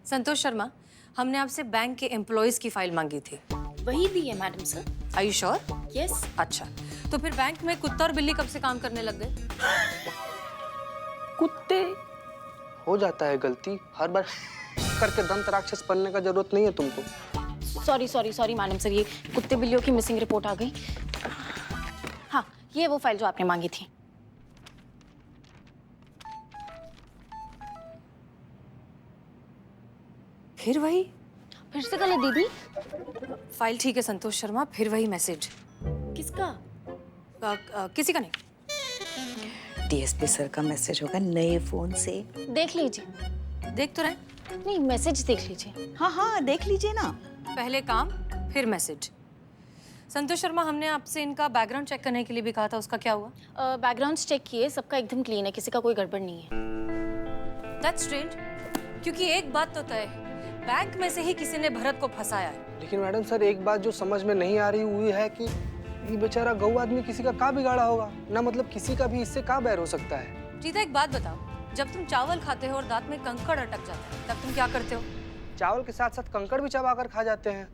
संतोष शर्मा, हमने आपसे बैंक के एम्प्लॉयज की फाइल मांगी थी। वही दी है madam sir. Are you sure? Yes. अच्छा, तो फिर बैंक में कुत्ता और बिल्ली कब से काम करने लग गए? कुत्ते हो जाता है गलती, हर बार करके दंत राक्षस बनने का जरूरत नहीं है तुमको। सॉरी मैडम सर, ये कुत्ते बिल्लियों की मिसिंग रिपोर्ट आ गई। हाँ, ये वो फाइल जो आपने मांगी थी। फिर वही फिर से गलत दीदी। फाइल ठीक है संतोष शर्मा, फिर वही मैसेज। किसका? किसी का नहीं। डीएसपी सर का मैसेज होगा नए फोन से। देख लीजिए। देख तो रहे। नहीं, मैसेज देख लीजिए। हाँ देख लीजिए ना। पहले काम फिर मैसेज। संतोष शर्मा, हमने आपसे इनका बैकग्राउंड चेक करने के लिए भी कहा था, उसका क्या हुआ? बैकग्राउंड चेक किए, सबका एकदम क्लीन है, किसी का कोई गड़बड़ नहीं है। दैट्स स्ट्रेंज, क्योंकि एक बात तो तय है, बैंक में से ही किसी ने भरत को फंसाया है। लेकिन मैडम सर, एक बात जो समझ में नहीं आ रही हुई है कि ये बेचारा गऊ आदमी किसी का का बिगाड़ा होगा ना, मतलब किसी का भी इससे का बैर हो सकता है। जीता, एक बात बताओ, जब तुम चावल खाते हो और दांत में कंकड़ अटक जाता है, तब तुम क्या करते हो? चावल के साथ साथ कंकड़ भी चबा कर खा जाते हैं।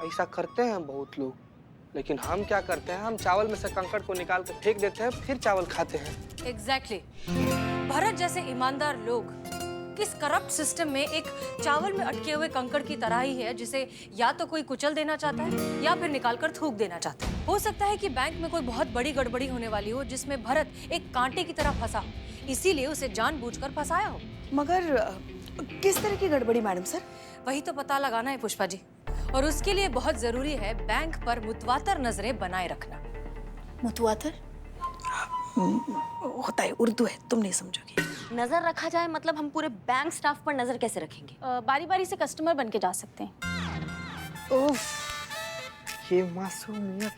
ऐसा करते हैं बहुत लोग, लेकिन हम क्या करते हैं, हम चावल में से कंकड़ को निकाल कर फेंक देते हैं, फिर चावल खाते हैं। एग्जैक्टली। भरत जैसे ईमानदार लोग इस करप्ट सिस्टम में एक चावल में अटके हुए कंकड़ की तरह ही है, जिसे या तो कोई कुचल देना चाहता है या फिर निकाल कर थूक देना चाहता है। हो सकता है कि बैंक में कोई बहुत बड़ी गड़बड़ी होने वाली हो, जिसमें भरत एक कांटे की तरह फंसा, इसीलिए उसे जानबूझकर फंसाया हो। मगर किस तरह की गड़बड़ी मैडम सर? वही तो पता लगाना है पुष्पा जी, और उसके लिए बहुत जरूरी है बैंक पर मुतवातर नजरें बनाए रखना। मुतवातर होता है, उर्दू है, तुम नहीं समझोगे। नजर रखा जाए मतलब हम पूरे बैंक स्टाफ पर नजर कैसे रखेंगे? बारी बारी से कस्टमर बन के जा सकते हैं। उफ, ये मासूमियत।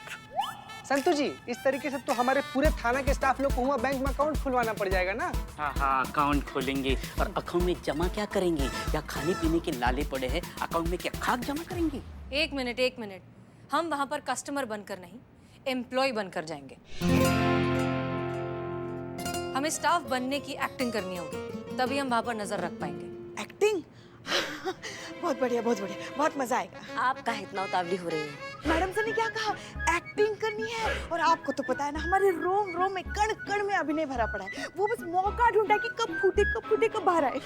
संतु जी, इस तरीके से तो हमारे पूरे थाना के स्टाफ लोग को हुआ बैंक में अकाउंट खुलवाना पड़ जाएगा ना। हाँ, अकाउंट खोलेंगे और अकाउंट में जमा क्या करेंगे? या खाने पीने के लाले पड़े हैं, अकाउंट में क्या खाक जमा करेंगे? एक मिनट, हम वहां पर कस्टमर बनकर नहीं, एम्प्लॉय बनकर जाएंगे। हमें स्टाफ बनने की एक्टिंग करनी होगी, तभी हम वहां पर नजर रख पाएंगे। एक्टिंग? बहुत बढ़िया, बहुत मजा आएगा। आप काहे इतना उतावली हो रही है? मैडम सर ने क्या कहा? एक्टिंग करनी है, और आपको तो पता है ना, हमारे रोम रोम में कण कण में अभिनय भरा पड़ा है। वो बस मौका ढूंढा कि कब फूटे कब बाहर आए।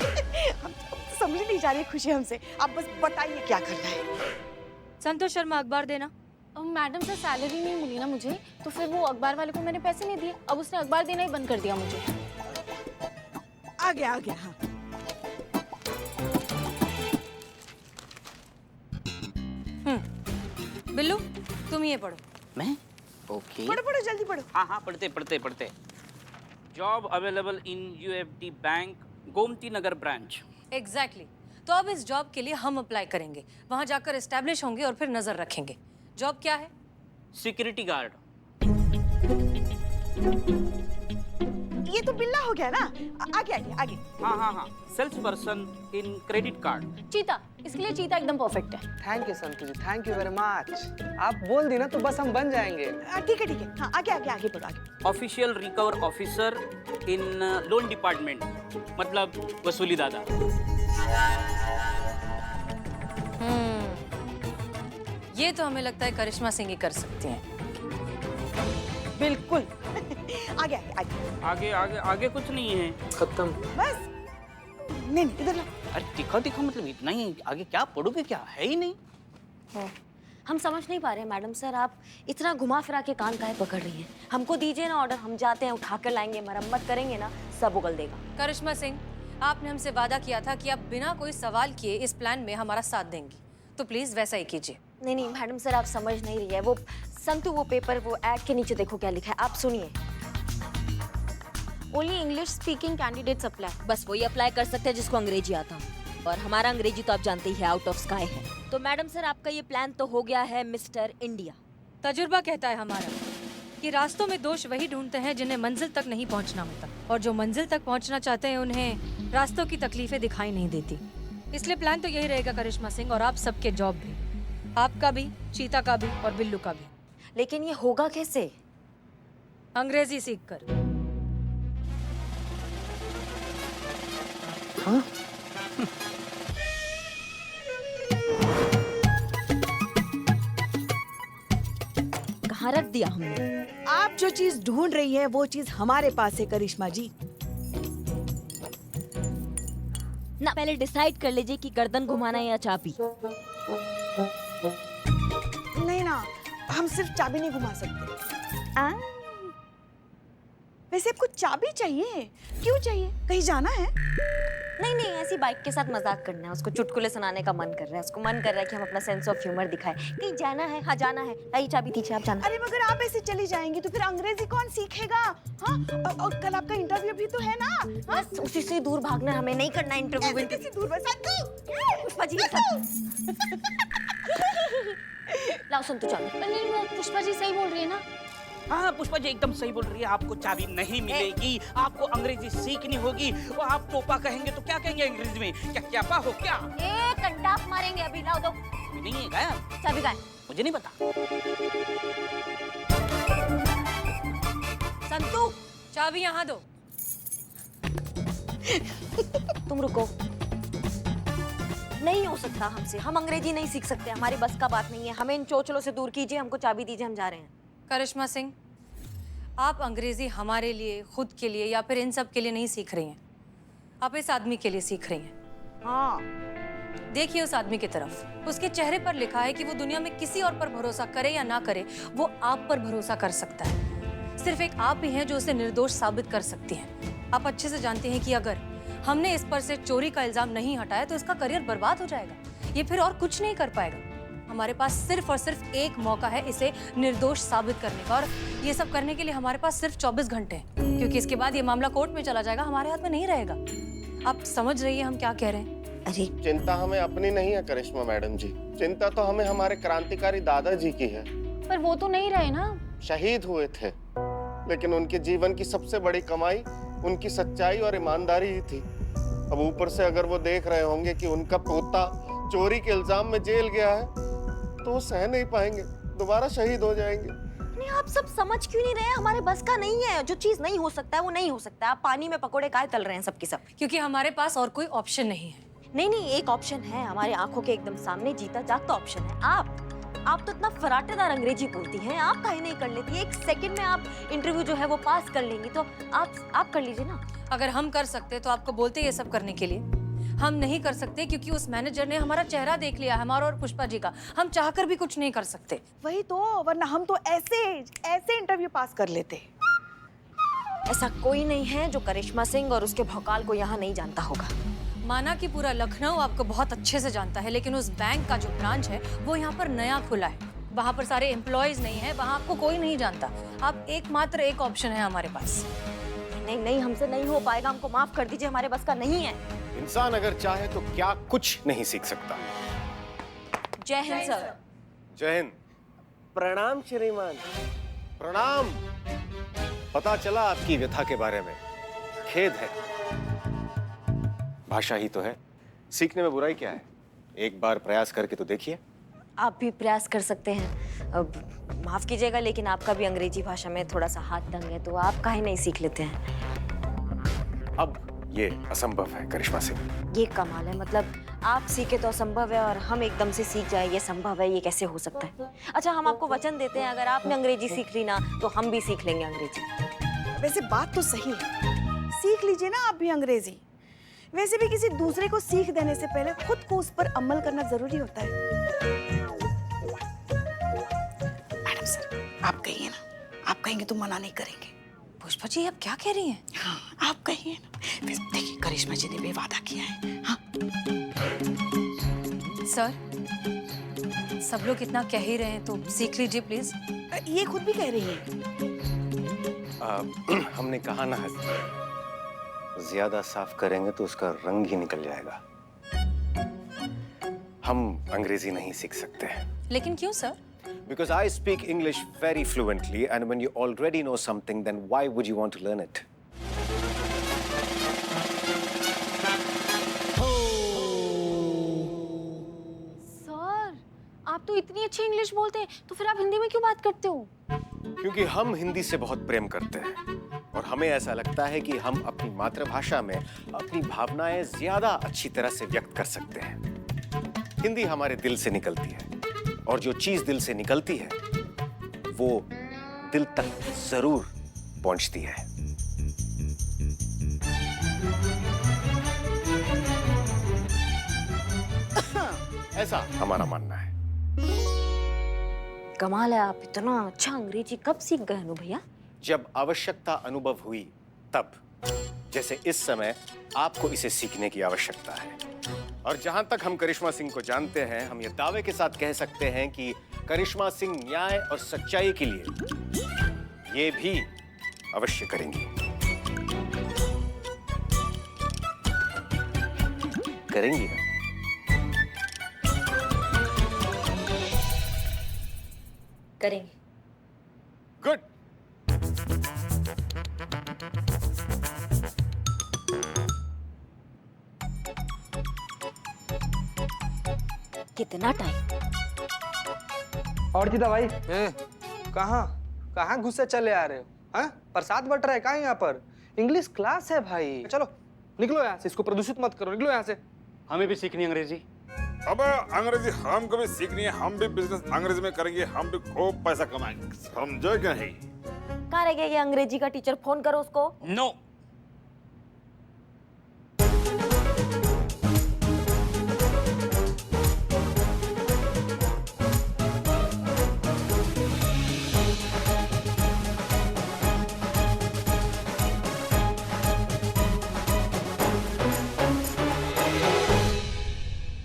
हम तो समझ नहीं जा रही खुशी हमसे। आप बस बताइए क्या करना है। संतोष शर्मा, अखबार देना। मैडम सर, सैलरी नहीं मिली ना मुझे, तो फिर वो अखबार वाले को मैंने पैसे नहीं दिए, अब उसने अखबार देना ही बंद कर दिया मुझे। आ गया हाँ। बिल्लू, तुम ये पढ़ो। मैं? ओके। पढ़ो जल्दी पढ़ो। हाँ, पढ़ते। Job available in UFD bank, Gomti Nagar branch. Exactly. तो अब इस जॉब के लिए हम अप्लाई करेंगे, वहां जाकर एस्टेब्लिश होंगे और फिर नजर रखेंगे। जॉब क्या है? Security guard. ये तो बिल्ला हो गया ना। आगे। हाँ, sales person in credit card. चीता, इसके लिए चीता एकदम परफेक्ट है। Thank you Santu ji, thank you very much. आप बोल दी ना तो बस हम बन जाएंगे। ठीक है। हाँ, आगे बढ़ो। Official recover officer in loan department, मतलब वसूली दादा। ये तो हमें लगता है करिश्मा सिंह ही कर सकती हैं। बिल्कुल। आगे कुछ नहीं है। खत्म। बस नहीं इधर ला। अरे दिखा मतलब इतना ही, आगे क्या पढ़ोगे? क्या है ही नहीं। हम समझ नहीं पा रहे हैं मैडम सर, आप इतना घुमा फिरा के कान काहे पकड़ रही हैं? हमको दीजिए ना ऑर्डर, हम जाते हैं, उठा कर लाएंगे, मरम्मत करेंगे ना, सब उगल देगा। करिश्मा सिंह, आपने हमसे वादा किया था कि आप बिना कोई सवाल किए इस प्लान में हमारा साथ देंगी, तो प्लीज वैसा ही कीजिए। नहीं मैडम सर, आप समझ नहीं रही है। वो संतु, वो पेपर, वो एड के नीचे देखो क्या लिखा है, आप सुनिए। Only English speaking candidates apply. बस वही अप्लाई कर सकते हैं जिसको अंग्रेजी आता हो, और हमारा अंग्रेजी तो आप जानते ही है, आउट ऑफ स्काई है। तो मैडम सर, आपका ये प्लान तो हो गया है मिस्टर इंडिया। तजुर्बा कहता है हमारा कि रास्तों में दोष वही ढूंढते हैं जिन्हें मंजिल तक नहीं पहुंचना होता, और जो मंजिल तक पहुंचना चाहते हैं उन्हें रास्तों की तकलीफें दिखाई नहीं देती। इसलिए प्लान तो यही रहेगा करिश्मा सिंह, और आप सबके जॉब भी, आपका भी, चीता का भी और बिल्लू का भी। लेकिन ये होगा कैसे? अंग्रेजी सीखकर। हाँ कहाँ रख दिया हमने? आप जो चीज ढूंढ रही है वो चीज हमारे पास है करिश्मा जी। ना पहले डिसाइड कर लीजिए कि गर्दन घुमाना है या चाबी। नहीं ना, हम सिर्फ चाबी नहीं घुमा सकते। वैसे आपको चाबी चाहिए? क्यों चाहिए? कहीं जाना है? नहीं नहीं, ऐसी बाइक के साथ मजाक करना है। उसको चुटकुले सुनाने का मन कर रहा है। उसको मन कर रहा है कि हम अपना सेंस ऑफ ह्यूमर दिखाएं। कहीं जाना है? हाँ जाना है। लाइए चाबी दीजिए, आप जाना। अरे मगर आप ऐसे चली जाएंगी तो फिर अंग्रेजी कौन सीखेगा? हाँ, और कल आपका इंटरव्यू भी तो है ना? हाँ? बस उसी से दूर भागना है, हमें नहीं करना इंटरव्यू। ऐसे कैसे दूर बस पुष्पा जी लाओ सुन, तू चल। नहीं वो पुष्पा जी सही बोल रही है ना। हाँ पुष्पा जी एकदम सही बोल रही है। आपको चाबी नहीं मिलेगी, आपको अंग्रेजी सीखनी होगी। वो आप टोपा कहेंगे तो क्या कहेंगे अंग्रेजी में? क्या क्यापा हो क्या? एक घंटा आप मारेंगे अभी। लाओ दो अभी नहीं है गायब। चाबी का। मुझे नहीं पता। संतू, चाबी यहाँ दो। तुम रुको। नहीं हो सकता हमसे, हम अंग्रेजी नहीं सीख सकते। हमारी बस का बात नहीं है। हमें इन चोचलों से दूर कीजिए, हमको चाबी दीजिए, हम जा रहे हैं। करिश्मा सिंह, आप अंग्रेजी हमारे लिए, खुद के लिए या फिर इन सब के लिए नहीं सीख रही हैं। आप इस आदमी के लिए सीख रही हैं। हाँ, देखिए उस आदमी की तरफ। उसके चेहरे पर लिखा है कि वो दुनिया में किसी और पर भरोसा करे या ना करे, वो आप पर भरोसा कर सकता है। सिर्फ एक आप ही हैं जो उसे निर्दोष साबित कर सकती हैं। आप अच्छे से जानते हैं कि अगर हमने इस पर से चोरी का इल्जाम नहीं हटाया तो इसका करियर बर्बाद हो जाएगा। ये फिर और कुछ नहीं कर पाएगा। हमारे पास सिर्फ और सिर्फ एक मौका है इसे निर्दोष साबित करने का, और ये सब करने के लिए हमारे पास सिर्फ 24 घंटे हैं, क्योंकि इसके बाद ये मामला कोर्ट में चला जाएगा, हमारे हाथ में नहीं रहेगा। आप समझ रही है हम क्या कह रहे हैं? अरे चिंता हमें अपनी नहीं है करिश्मा मैडम जी, चिंता तो हमें हमारे क्रांतिकारी दादाजी की है। पर वो तो नहीं रहे ना। शहीद हुए थे, लेकिन उनके जीवन की सबसे बड़ी कमाई उनकी सच्चाई और ईमानदारी ही थी। अब ऊपर से अगर वो देख रहे होंगे कि उनका पोता चोरी के इल्जाम में जेल गया है तो वो सह नहीं पाएंगे, दोबारा शहीद हो जाएंगे। नहीं, आप सब समझ क्यों नहीं रहे? हमारे बस का नहीं है। जो चीज नहीं हो सकता है वो नहीं हो सकता है। आप पानी में पकोड़े काहे तल रहे हैं सबके सब? क्योंकि हमारे पास और कोई ऑप्शन नहीं है। नहीं नहीं, एक ऑप्शन है हमारे आंखों के एकदम सामने, जीता जागता ऑप्शन है। आप तो इतना फराटेदार अंग्रेजी बोलती हैं, आप काहे नहीं कर लेती? एक सेकंड में आप इंटरव्यू जो है वो पास कर लेंगी, तो आप कर लीजिए ना। अगर हम कर सकते तो आपको बोलते ये सब करने के लिए। हम नहीं कर सकते क्योंकि उस मैनेजर ने हमारा चेहरा देख लिया, हमारा और पुष्पा जी का। हम चाहकर भी कुछ नहीं कर सकते। वही तो, वरना हम तो ऐसे इंटरव्यू पास कर लेते। ऐसा कोई नहीं है जो करिश्मा सिंह और उसके भौकाल को यहाँ नहीं जानता होगा। माना कि पूरा लखनऊ आपको बहुत अच्छे से जानता है, लेकिन उस बैंक का जो ब्रांच है वो यहाँ पर नया खुला है। वहाँ पर सारे एम्प्लॉयज नहीं है, वहाँ आपको कोई नहीं जानता। आप एकमात्र एक ऑप्शन है हमारे पास। नहीं नहीं, हमसे नहीं हो पाएगा, हमको माफ कर दीजिए, हमारे बस का नहीं है। इंसान अगर चाहे तो क्या कुछ नहीं सीख सकता। जय हिंद सर। जय हिंद। प्रणाम श्रीमान। प्रणाम। पता चला आपकी व्यथा के बारे में, खेद है। भाषा ही तो है, सीखने में बुराई क्या है? एक बार प्रयास करके तो देखिए। आप भी प्रयास कर सकते हैं। अब माफ कीजिएगा, लेकिन आपका भी अंग्रेजी भाषा में थोड़ा सा हाथ तंग है, तो आप काहे नहीं सीख लेते हैं? अब ये असंभव है करिश्मा सिंह। ये कमाल है, मतलब आप सीखे तो असंभव है और हम एकदम से सीख जाए ये संभव है। ये कैसे हो सकता है? अच्छा, हम आपको वचन देते हैं, अगर आपने अंग्रेजी सीख ली ना तो हम भी सीख लेंगे अंग्रेजी। वैसे बात तो सही है, सीख लीजिए ना आप भी अंग्रेजी। वैसे भी किसी दूसरे को सीख देने से पहले खुद को उस पर अमल करना जरूरी होता है। मैडम सर, आप कहिए ना, आप कहेंगे तो मना नहीं करेंगे। पुष्पा जी आप क्या कह रही हैं? हाँ, आप कहिए ना। वैसे देखिए, करिश्मा जी ने भी वादा किया है। हाँ सर, सब लोग इतना कह ही रहे हैं तो सीख लीजिए प्लीज। ये खुद भी कह रही है। हमने कहा ना, ज्यादा साफ करेंगे तो उसका रंग ही निकल जाएगा। हम अंग्रेजी नहीं सीख सकते। लेकिन क्यों sir? Because I speak English very fluently, and when you already know something, then why would you want to learn it? Sir, आप तो इतनी अच्छी इंग्लिश बोलते हैं, तो फिर आप हिंदी में क्यों बात करते हो? क्योंकि हम हिंदी से बहुत प्रेम करते हैं और हमें ऐसा लगता है कि हम अपनी मातृभाषा में अपनी भावनाएं ज्यादा अच्छी तरह से व्यक्त कर सकते हैं। हिंदी हमारे दिल से निकलती है और जो चीज दिल से निकलती है वो दिल तक जरूर पहुंचती है। ऐसा हमारा मानना है। कमाल है, आप इतना अच्छा अंग्रेजी कब सीख गए अनु भैया? जब आवश्यकता अनुभव हुई तब, जैसे इस समय आपको इसे सीखने की आवश्यकता है। और जहां तक हम करिश्मा सिंह को जानते हैं, हम ये दावे के साथ कह सकते हैं कि करिश्मा सिंह न्याय और सच्चाई के लिए ये भी अवश्य करेंगी। करेंगी ना? करेंगे। गुड। कितना टाइम? और जीता भाई कहाँ कहाँ घुसे चले आ रहे हो? हाँ, प्रसाद बट रहा है कहाँ यहाँ पर? इंग्लिश क्लास है भाई। चलो निकलो यहाँ से, इसको प्रदूषित मत करो, निकलो यहाँ से। हमें भी सीखनी अंग्रेजी। अब अंग्रेजी हमको भी सीखनी है, हम भी बिजनेस अंग्रेजी में करेंगे, हम भी खूब पैसा कमाएंगे, समझो क्या है? कहाँ रह गया ये अंग्रेजी का टीचर? फोन करो उसको। नो।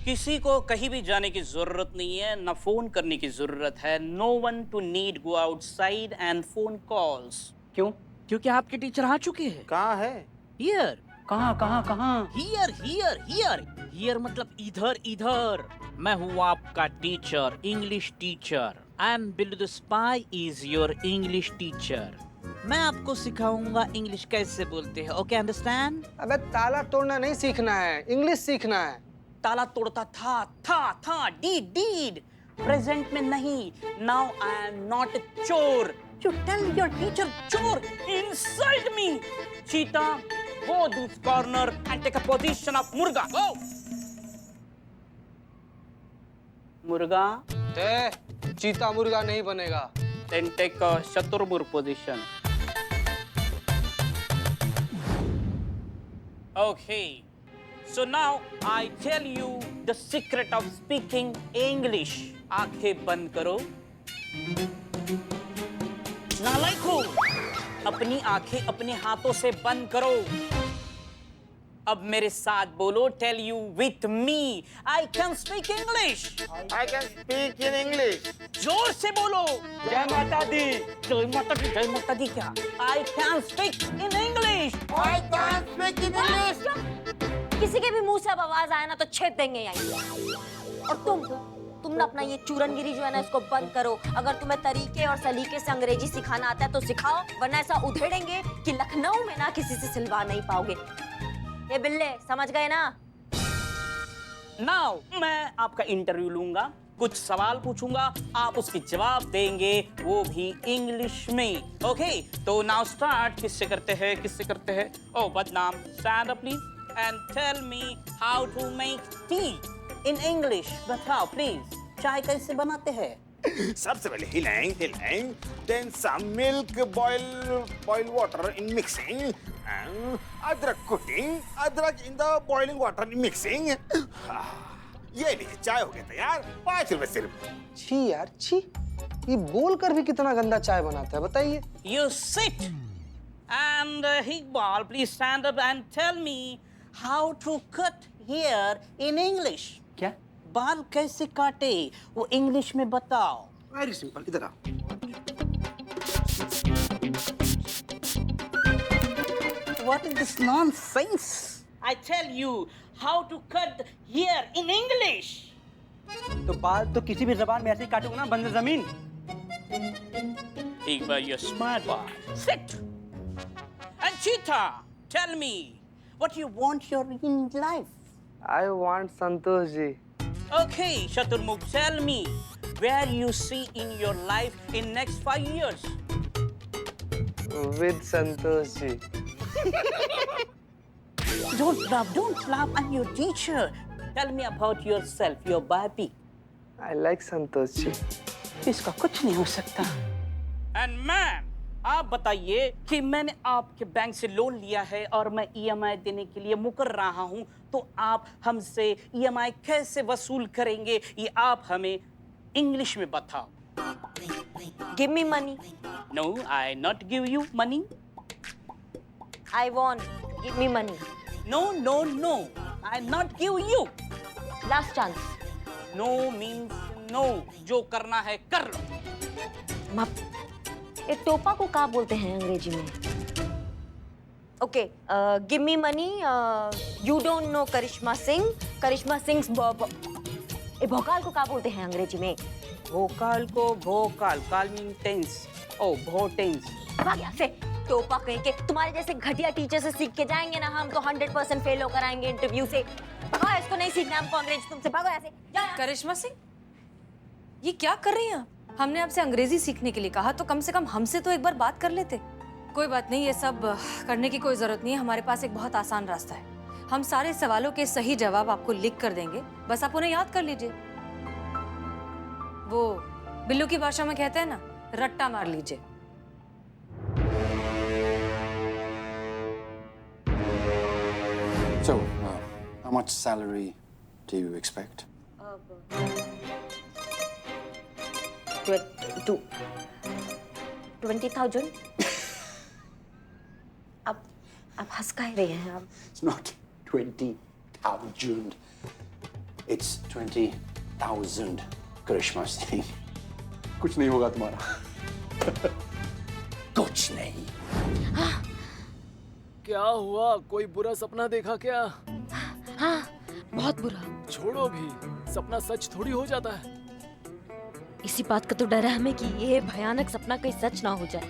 किसी को कहीं भी जाने की जरूरत नहीं है, ना फोन करने की जरूरत है। No one to need go outside and phone calls. क्यों? क्योंकि आपके टीचर आ चुके हैं। कहाँ है? हियर। कहाँ कहाँ कहाँ? हियर हियर हियर हियर मतलब इधर इधर। मैं हूँ आपका teacher, English teacher. I am Billu the spy is your English teacher. मैं आपको सिखाऊंगा इंग्लिश कैसे बोलते हैं। Okay, understand? अबे ताला तोड़ना नहीं सीखना है, इंग्लिश सीखना है। ताला तोड़ता था, डीड प्रेजेंट में नहीं। Now I am not a chor. You tell your teacher chor, insult me. Cheeta, go this corner and take a position of murga. Go murga. Cheeta मुर्गा नहीं बनेगा। Then take a shuturmurg position. Okay, so now I tell you the secret of speaking English. आंखें बंद करो। नालायको, अपनी आंखें अपने हाथों से बंद करो। अब मेरे साथ बोलो, tell you with me, I can speak English. I can speak in English. जोर से बोलो। जय माता दी। जय माता दी, जय माता दी क्या? आई can speak in English. I can speak in English. किसी के भी मुंह से अब आवाज आए ना तो छेद देंगे यहीं। और तुम ना अपना ये चूरनगिरी जो है ना इसको बंद करो। अगर तुम्हें तरीके और सलीके से अंग्रेजी सिखाना आता है तो सिखाओ, वरना ऐसा उधेड़ेंगे कि लखनऊ में ना किसी से सिलवा नहीं पाओगे। ये बिल्ले समझ गए ना? नाउ मैं आपका इंटरव्यू लूंगा, कुछ सवाल पूछूंगा, आप उसके जवाब देंगे, वो भी इंग्लिश में। ओके, तो नाउ स्टार्ट। किससे करते हैं? ओ बदनाम, stand up please and tell me how to make tea in English. बताओ प्लीज, चाय कैसे बनाते हैं? सबसे पहले हिलाएं, then some milk, boil water in mixing, अदरक cooking, अदरक in the boiling water in mixing. ये लीजिए, चाय हो गया तैयार, 5 रुपए सिर्फ। छी यार छी, ये बोल कर भी कितना गंदा चाय बनाता है, बताइए। You sit and Iqbal, please stand up and tell me how to cut hair in English. क्या? बाल कैसे काटे वो इंग्लिश में बताओ। वेरी सिंपल, इधर आओ। What is this nonsense? I tell you how to cut hair in English. तो बाल तो किसी भी जबान में ऐसे ही काटोगे ना, बंदे जमीन। Iqbal, you're smart boy. Sit. And Cheetah, tell me what you want your in life. I want Santosh ji. Okay, Shaturmukh, tell me where you see in your life in next 5 years. With Santosh ji. Don't laugh. I'm your teacher. Tell me about yourself, your baby. I like Santosh ji. इसका कुछ नहीं हो सकता। And ma'am, आप बताइए कि मैंने आपके बैंक से लोन लिया है और मैं EMI देने के लिए मुकर रहा हूँ, तो आप हमसे EMI कैसे वसूल करेंगे, ये आप हमें इंग्लिश में बताओ। Give me money. No, I not give you money. I want give me money. No. I not give you. Last chance. No means no. जो करना है कर लो। एक टोपा को क्या बोलते हैं अंग्रेजी में? Okay, give me money. You don't know Karishma Singh. Karishma Singh भोकाल को क्या बोलते हैं अंग्रेजी में? भोकाल को भोकाल, काल मीन टेंस। ओ भोटेंस। भाग यहाँ से टोपा कहीं के। तुम्हारे जैसे घटिया टीचर से सीख के जाएंगे ना हम तो 100% फेल होकर आएंगे इंटरव्यू से। भगो, इसको नहीं सीखना हमको अंग्रेजी तुमसे। भागो यहाँ से। करिश्मा सिंह, ये क्या कर रही हैं आप? हमने आपसे अंग्रेजी सीखने के लिए कहा तो कम से कम हमसे तो एक बार बात कर लेते। कोई बात नहीं, ये सब करने की कोई जरूरत नहीं है। हमारे पास एक बहुत आसान रास्ता है। हम सारे सवालों के सही जवाब आपको लिख कर देंगे, बस आप उन्हें याद कर लीजिए। वो बिल्लू की भाषा में कहते हैं ना, रट्टा मार लीजिए। So, how much salary do you expect? 20,000। आप हंस काहे रहे हैं आप? It's not 20,000. It's 20,000, करिश्मा सिंह। कुछ नहीं होगा तुम्हारा। कुछ नहीं। क्या हुआ? कोई बुरा सपना देखा क्या? हाँ, बहुत बुरा। छोड़ो भी, सपना सच थोड़ी हो जाता है। इसी बात का तो डर है हमें कि ये भयानक सपना कहीं सच ना हो जाए।